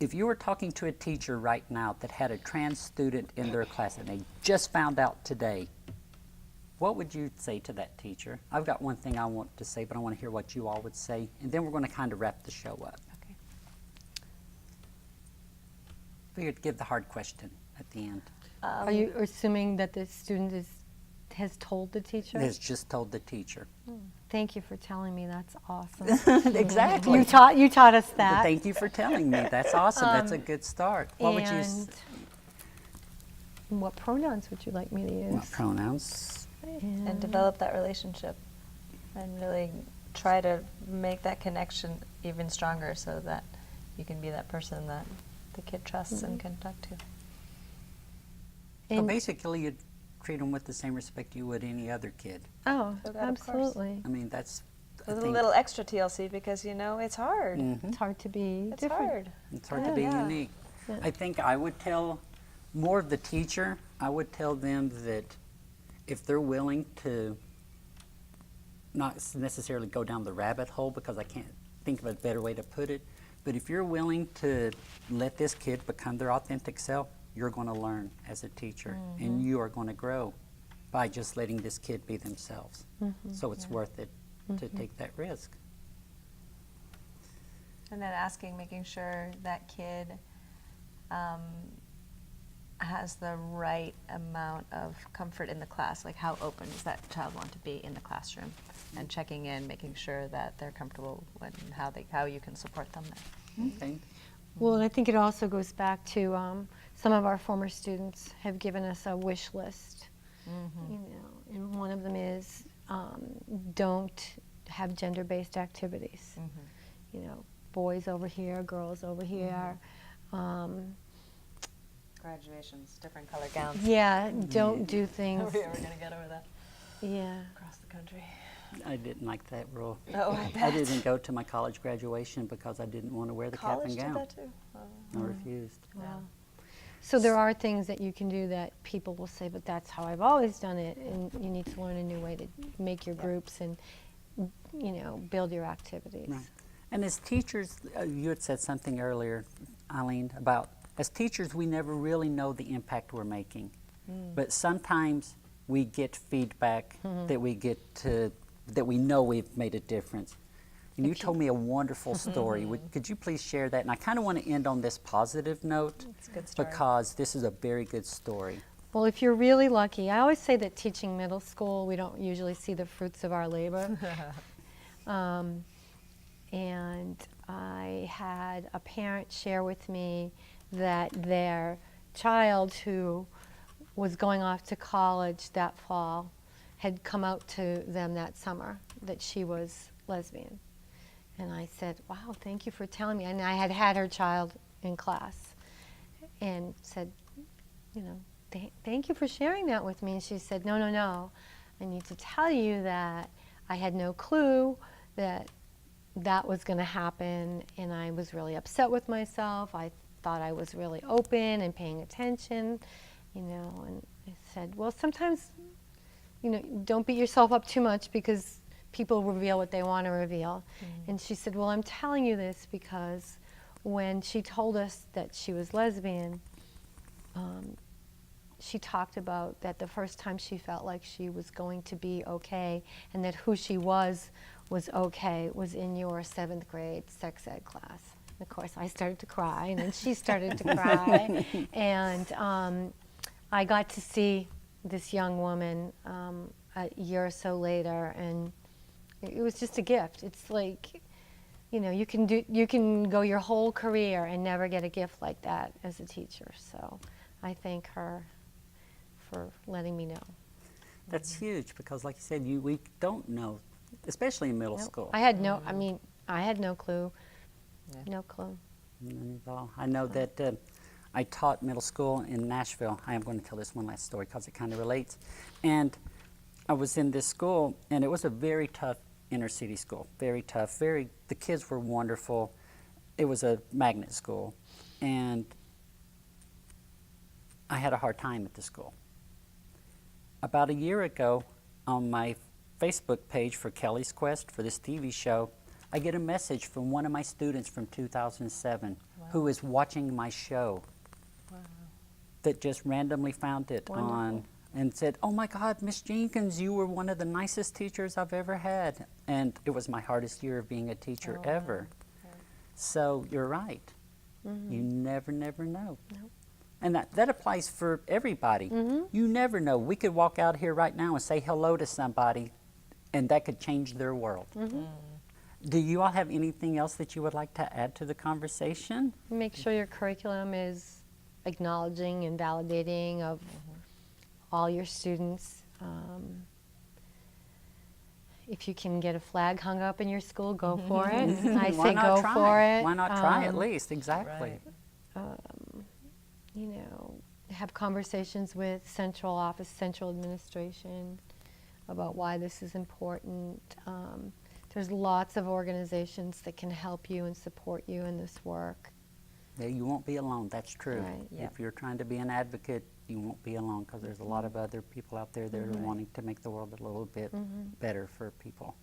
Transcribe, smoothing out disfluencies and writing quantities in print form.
if you were talking to a teacher right now that had a trans student in their class and they just found out today, what would you say to that teacher? I've got one thing I want to say, but I want to hear what you all would say, and then we're going to kind of wrap the show up. Okay. Figured give the hard question at the end. Are you assuming that the student has told the teacher? Has just told the teacher. Thank you for telling me. That's awesome. Exactly. You taught us that. Thank you for telling me. That's awesome. That's a good start. What would you? What pronouns would you like me to use? What pronouns? And develop that relationship and really try to make that connection even stronger so that you can be that person that the kid trusts and can talk to. So basically, you'd treat them with the same respect you would any other kid. Oh, So that, of course. absolutely. I mean, that's. I With a think little extra TLC because, you know, it's hard. It's hard to be It's different. hard. it's hard to be Yeah. unique. Yeah. I think I would tell more of the teacher. I would tell them that if they're willing to not necessarily go down the rabbit hole, because I can't think of a better way to put it, but if you're willing to let this kid become their authentic self, you're going to learn as a teacher, and you are going to grow by just letting this kid be themselves. So it's worth it to take that risk. And then making sure that kid has the right amount of comfort in the class. Like, how open does that child want to be in the classroom? And checking in, making sure that they're comfortable and how you can support them there. Okay. Well, and I think it also goes back to some of our former students have given us a wish list. You know, and one of them is don't have gender-based activities. You know, boys over here, girls over here. Graduations, different color gowns. Yeah, don't do things. We're going to get over that Yeah. across the country. I didn't like that rule. Oh, I didn't go to my college graduation because I didn't want to wear the College cap and did gown. that too? Oh. I refused. Wow. So there are things that you can do that people will say, but that's how I've always done it, and you need to learn a new way to make your groups and, you know, build your activities. Right. And as teachers, you had said something earlier, Eileen, about as teachers, we never really know the impact we're making. But sometimes we get feedback that we know we've made a difference. And you told me a wonderful story. Could you please share that? And I kind of want to end on this positive note It's a good story. because this is a very good story. Well, if you're really lucky, I always say that teaching middle school, we don't usually see the fruits of our labor. And I had a parent share with me that their child who was going off to college that fall had come out to them that summer that she was lesbian. And I said, wow, thank you for telling me. And I had had her child in class and said, you know, thank you for sharing that with me. And she said, no, no, no. I need to tell you that I had no clue that that was going to happen, and I was really upset with myself. I thought I was really open and paying attention, you know, and I said, well, sometimes, you know, don't beat yourself up too much because people reveal what they want to reveal. And she said, well, I'm telling you this because when she told us that she was lesbian, she talked about that the first time she felt like she was going to be okay and that who she was okay was in your 7th grade sex ed class. And of course, I started to cry, and then she started to cry. And I got to see this young woman a year or so later, and it was just a gift. It's like, you know, you can go your whole career and never get a gift like that as a teacher. So I thank her for letting me know. That's huge because, like you said, we don't know, especially in middle school. I had no, I mean, I had no clue. No clue. None at all. I know that I taught middle school in Nashville. I am going to tell this one last story because it kind of relates. And I was in this school, and it was a very tough inner city school. Very tough. The kids were wonderful. It was a magnet school. And I had a hard time at the school. About a year ago, on my Facebook page for Kelly's Quest for this TV show, I get a message from one of my students from 2007 who is watching my show that just randomly found it Wonderful. on and said, "Oh my God, Miss Jenkins, you were one of the nicest teachers I've ever had." And it was my hardest year of being a teacher ever. So you're right. You never know. And that applies for everybody. You never know. We could walk out here right now and say hello to somebody, and that could change their world. Do you all have anything else that you would like to add to the conversation? Make sure your curriculum is acknowledging and validating of all your students. If you can get a flag hung up in your school, go for it. I Why say not go try? for it. Why not try at least? Exactly. You know, have conversations with central office, central administration about why this is important. There's lots of organizations that can help you and support you in this work. Yeah, you won't be alone. That's true. Right. If you're trying to be an advocate, you won't be alone because there's a lot of other people out there that are wanting to make the world a little bit better for people.